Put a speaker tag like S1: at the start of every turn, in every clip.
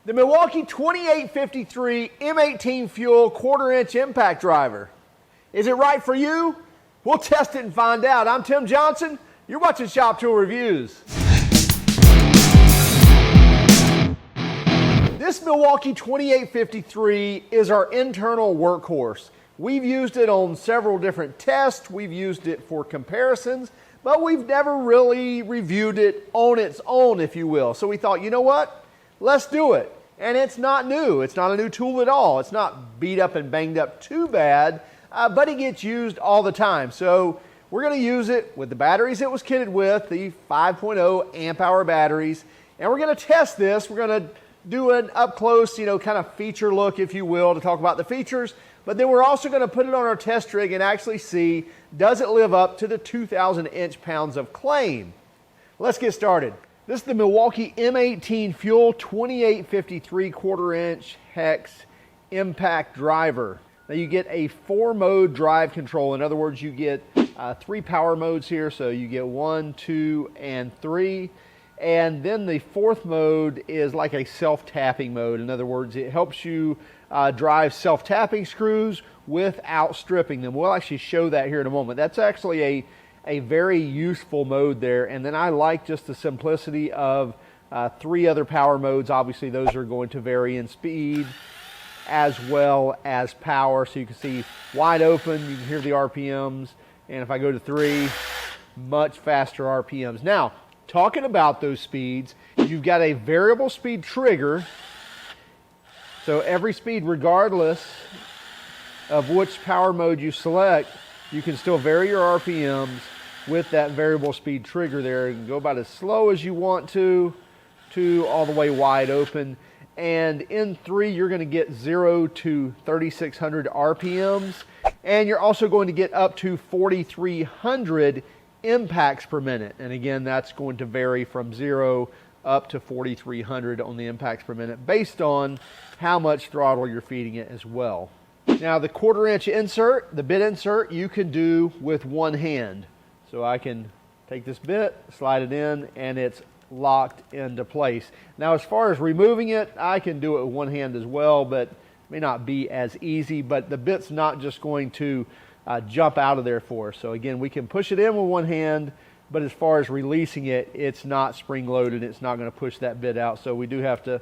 S1: The Milwaukee 2853 M18 FUEL 1/4 inch impact driver. Is it right for you? We'll test it and find out. I'm Tim Johnson. You're watching Shop Tool Reviews. This Milwaukee 2853 is our internal workhorse. We've used it on several different tests. We've used it for comparisons, but we've never really reviewed it on its own, if you will. So we thought, you know what? Let's do it. And it's not new. It's not a new tool at all. It's not beat up and banged up too bad, but it gets used all the time. So we're going to use it with the batteries it was kitted with, the 5.0 amp hour batteries. And we're going to test this. We're going to do an up close, kind of feature look, if you will, to talk about the features. But then we're also going to put it on our test rig and actually see, does it live up to the 2,000 inch-pounds of claim? Let's get started. This is the Milwaukee M18 FUEL 2853 1/4 inch hex impact driver. Now you get a 4-mode drive control. In other words, you get 3 power modes here. So you get 1, 2, and 3. And then the 4th mode is like a self-tapping mode. In other words, it helps you drive self-tapping screws without stripping them. We'll actually show that here in a moment. That's actually a very useful mode there. And then I like just the simplicity of 3 other power modes. Obviously, those are going to vary in speed as well as power. So you can see wide open, you can hear the RPMs. And if I go to 3, much faster RPMs. Now, talking about those speeds, you've got a variable speed trigger. So every speed, regardless of which power mode you select, you can still vary your RPMs with that variable speed trigger there. You can go about as slow as you want to all the way wide open. And in 3, you're going to get 0 to 3,600 RPMs. And you're also going to get up to 4,300 impacts per minute. And again, that's going to vary from 0 up to 4,300 on the impacts per minute based on how much throttle you're feeding it as well. Now the 1/4 inch insert, the bit insert, you can do with one hand. So I can take this bit, slide it in, and it's locked into place. Now as far as removing it, I can do it with one hand as well, but it may not be as easy. But the bit's not just going to jump out of there for us. So again, we can push it in with one hand, but as far as releasing it, it's not spring loaded. It's not going to push that bit out. So we do have to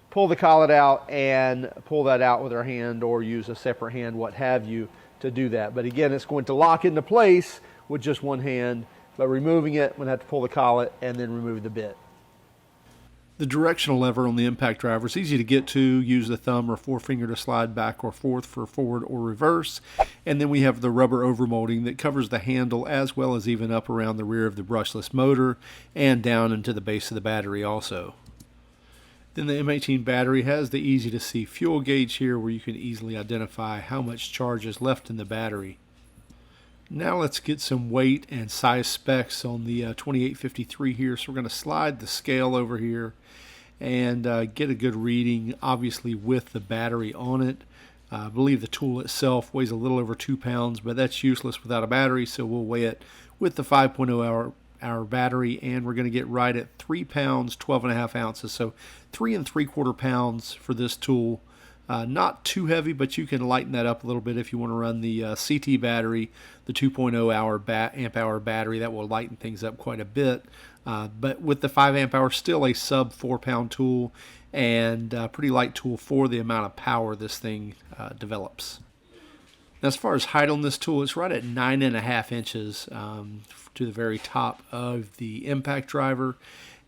S1: pull the collet out and pull that out with our hand, or use a separate hand, what have you, to do that. But again, it's going to lock into place with just one hand, but removing it, I'm going to have to pull the collet and then remove the bit. The directional lever on the impact driver is easy to get to. Use the thumb or forefinger to slide back or forth for forward or reverse. And then we have the rubber overmolding that covers the handle, as well as even up around the rear of the brushless motor and down into the base of the battery also. Then the M18 battery has the easy to see fuel gauge here, where you can easily identify how much charge is left in the battery. Now let's get some weight and size specs on the 2853 here. So we're going to slide the scale over here and get a good reading, obviously with the battery on it. I believe the tool itself weighs a little over 2 pounds, but that's useless without a battery, so we'll weigh it with the 5.0 hour battery, and we're going to get right at 3 pounds 12.5 ounces. So 3 3/4 pounds for this tool. Not too heavy, but you can lighten that up a little bit if you want to run the CT battery, the 2.0 amp hour battery. That will lighten things up quite a bit. But with the 5 amp hour, still a sub 4 pound tool, and a pretty light tool for the amount of power this thing develops. Now, as far as height on this tool, it's right at 9.5 inches to the very top of the impact driver.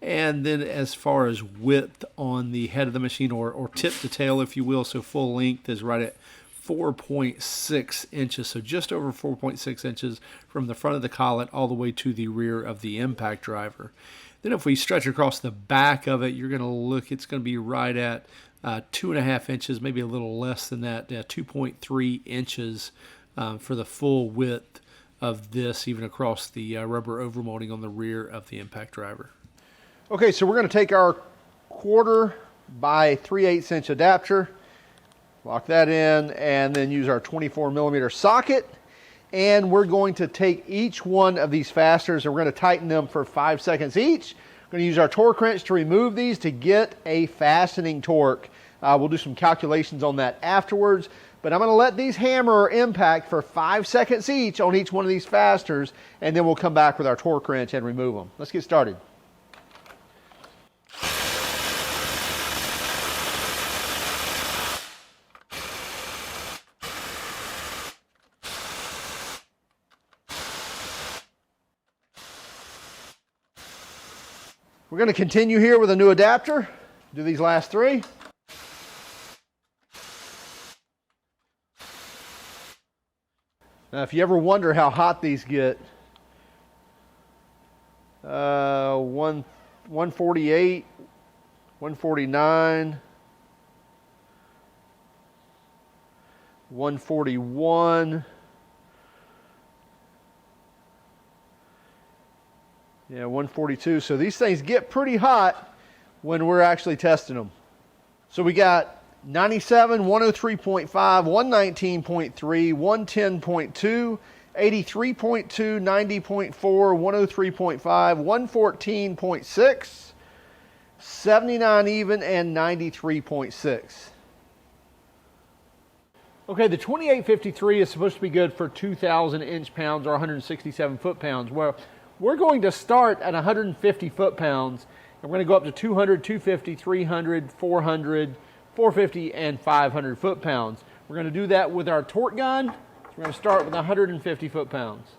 S1: And then as far as width on the head of the machine, or tip to tail, if you will, so full length is right at 4.6 inches, so just over 4.6 inches from the front of the collet all the way to the rear of the impact driver. Then if we stretch across the back of it, you're going to look, it's going to be right at 2.5 inches, maybe a little less than that, 2.3 inches for the full width of this, even across the rubber overmolding on the rear of the impact driver. Okay, so we're going to take our 1/4 by 3/8 inch adapter, lock that in, and then use our 24mm socket. And we're going to take each one of these fasteners and we're going to tighten them for 5 seconds each. going to use our torque wrench to remove these to get a fastening torque. We'll do some calculations on that afterwards, but I'm going to let these hammer or impact for 5 seconds each on each one of these fasteners, and then we'll come back with our torque wrench and remove them. Let's get started. We're going to continue here with a new adapter. Do these last 3. Now, if you ever wonder how hot these get, 148, 149, 141. Yeah, 142. So these things get pretty hot when we're actually testing them. So we got 97, 103.5, 119.3, 110.2, 83.2, 90.4, 103.5, 114.6, 79 even, and 93.6. Okay, the 2853 is supposed to be good for 2,000 inch-pounds or 167 foot-pounds. Well, we're going to start at 150 foot-pounds, and we're going to go up to 200, 250, 300, 400, 450, and 500 foot-pounds. We're going to do that with our torque gun. So we're going to start with 150 foot-pounds.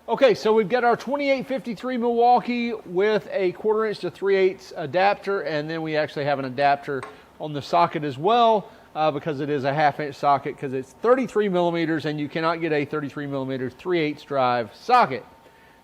S1: Okay, so we've got our 2853 Milwaukee with a 1/4 inch to 3/8 adapter, and then we actually have an adapter on the socket as well because it is a 1/2 inch socket because it's 33 millimeters and you cannot get a 33 millimeter 3/8 drive socket.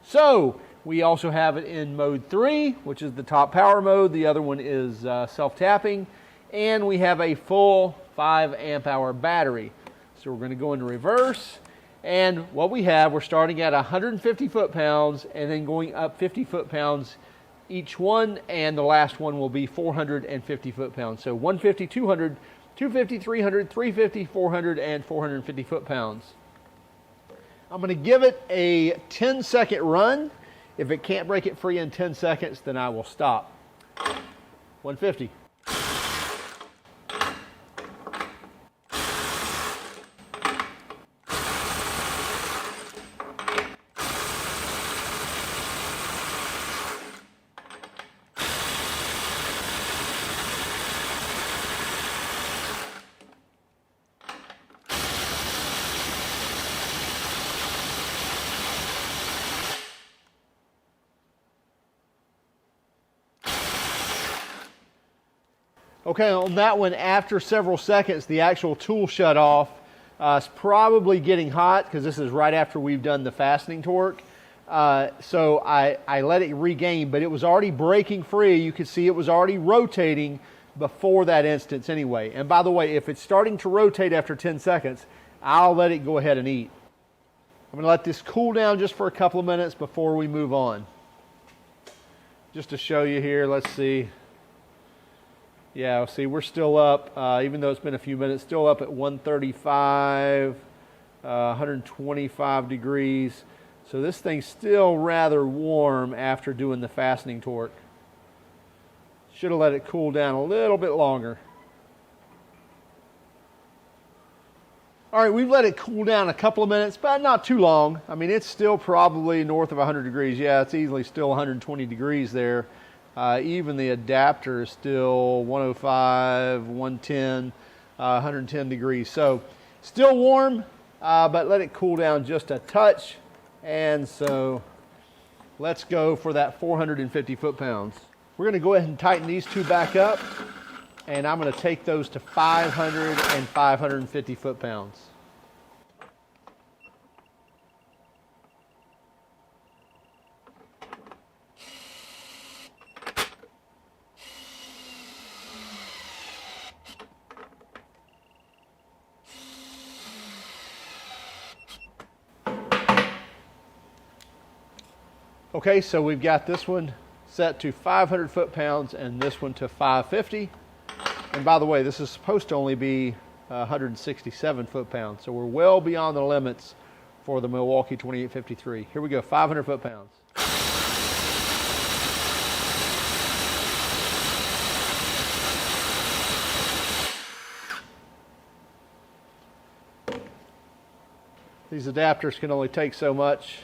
S1: So we also have it in mode 3, which is the top power mode. The other one is self-tapping, and we have a full 5 amp hour battery. So we're going to go into reverse. And what we have, we're starting at 150 foot-pounds and then going up 50 foot-pounds each one, and the last one will be 450 foot-pounds. So 150, 200, 250, 300, 350, 400, and 450 foot-pounds. I'm going to give it a 10-second run. If it can't break it free in 10 seconds, then I will stop. 150. Okay, on that one, after several seconds, the actual tool shut off. It's probably getting hot because this is right after we've done the fastening torque. So I let it regain, but it was already breaking free. You could see it was already rotating before that instance anyway. And by the way, if it's starting to rotate after 10 seconds, I'll let it go ahead and eat. I'm going to let this cool down just for a couple of minutes before we move on. Just to show you here, let's see. Yeah, see, we're still up, even though it's been a few minutes, still up at 135, 125 degrees. So this thing's still rather warm after doing the fastening torque. Should have let it cool down a little bit longer. All right, we've let it cool down a couple of minutes, but not too long. I mean, it's still probably north of 100 degrees. Yeah, it's easily still 120 degrees there. Even the adapter is still 105, 110, 110 degrees. So still warm, but let it cool down just a touch. And so let's go for that 450 foot-pounds. We're going to go ahead and tighten these two back up, and I'm going to take those to 500 and 550 foot-pounds. Okay, so we've got this one set to 500 foot-pounds and this one to 550. And by the way, this is supposed to only be 167 foot-pounds, so we're well beyond the limits for the Milwaukee 2853. Here we go, 500 foot-pounds. These adapters can only take so much.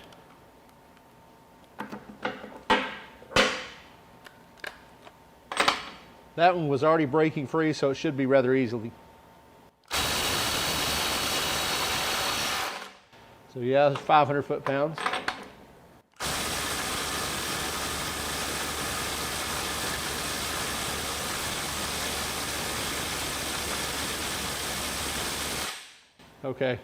S1: That one was already breaking free, so it should be rather easily. So yeah, it's 500 foot-pounds. Okay.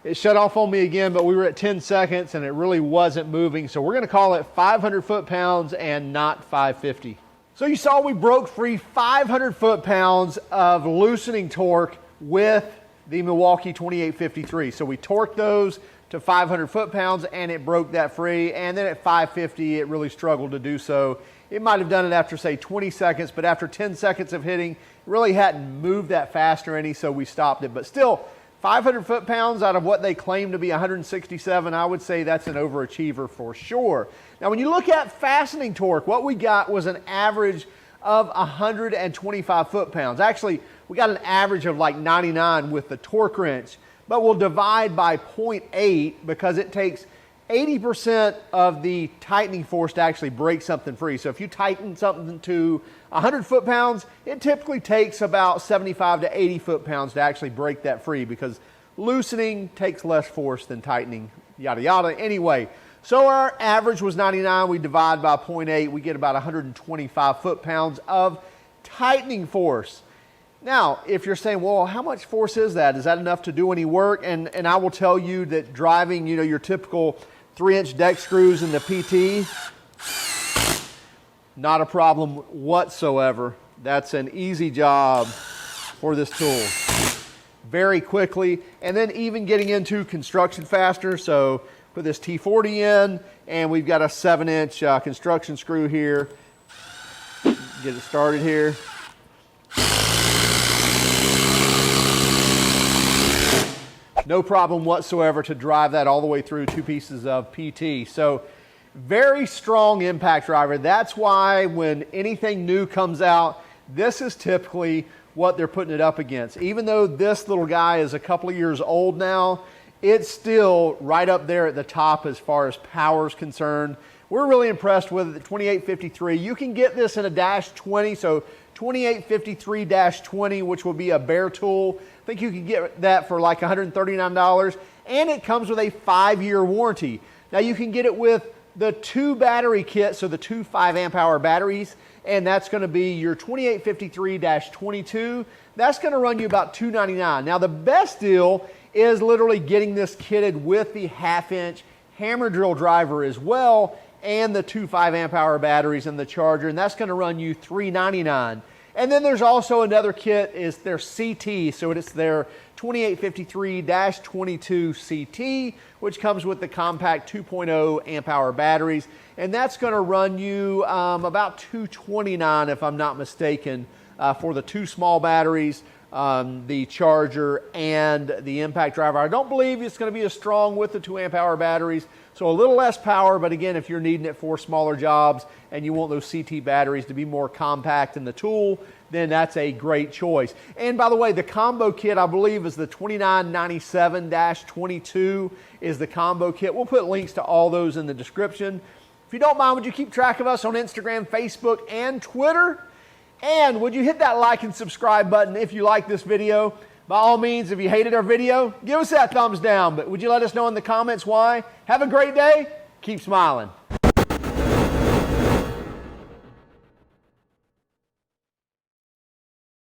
S1: It shut off on me again, but we were at 10 seconds and it really wasn't moving. So we're going to call it 500 foot-pounds and not 550. So you saw we broke free 500 foot-pounds of loosening torque with the Milwaukee 2853. So we torqued those to 500 foot-pounds and it broke that free. And then at 550, it really struggled to do so. It might have done it after, say, 20 seconds, but after 10 seconds of hitting, it really hadn't moved that fast or any, so we stopped it. But still, 500 foot-pounds out of what they claim to be 167, I would say that's an overachiever for sure. Now, when you look at fastening torque, what we got was an average of 125 foot-pounds. Actually, we got an average of like 99 with the torque wrench, but we'll divide by 0.8 because it takes 80% of the tightening force to actually break something free. So if you tighten something to 100 foot-pounds, it typically takes about 75 to 80 foot-pounds to actually break that free because loosening takes less force than tightening, yada, yada. Anyway, so our average was 99. We divide by 0.8. We get about 125 foot-pounds of tightening force. Now, if you're saying, well, how much force is that? Is that enough to do any work? And I will tell you that driving, you know, your typical 3-inch deck screws in the PT, not a problem whatsoever. That's an easy job for this tool. Very quickly, and then even getting into construction faster. So put this T40 in, and we've got a 7-inch construction screw here. Get it started here. No problem whatsoever to drive that all the way through 2 pieces of PT. So very strong impact driver. That's why when anything new comes out, this is typically what they're putting it up against. Even though this little guy is a couple of years old now, it's still right up there at the top as far as power is concerned. We're really impressed with it, the 2853. You can get this in a -20, so 2853-20, which will be a bare tool. I think you can get that for like $139, and it comes with a 5-year warranty. Now you can get it with the 2 battery kit, so the 2 5-amp-hour batteries, and that's going to be your 2853-22. That's going to run you about $299. Now the best deal is literally getting this kitted with the 1/2-inch hammer drill driver as well, and the 2 5-amp-hour batteries and the charger, and that's going to run you $399. And then there's also another kit, is their CT, so it's their 2853-22 CT, which comes with the compact 2.0 amp-hour batteries, and that's going to run you about $229 if I'm not mistaken, for the 2 small batteries, the charger, and the impact driver. I don't believe it's going to be as strong with the 2 amp-hour batteries, so a little less power, but again, if you're needing it for smaller jobs and you want those CT batteries to be more compact in the tool, then that's a great choice. And by the way, the combo kit, I believe, is the 2997-22 is the combo kit. We'll put links to all those in the description. If you don't mind, would you keep track of us on Instagram, Facebook, and Twitter? And would you hit that like and subscribe button if you like this video? By all means, if you hated our video, give us that thumbs down. But would you let us know in the comments why? Have a great day. Keep smiling.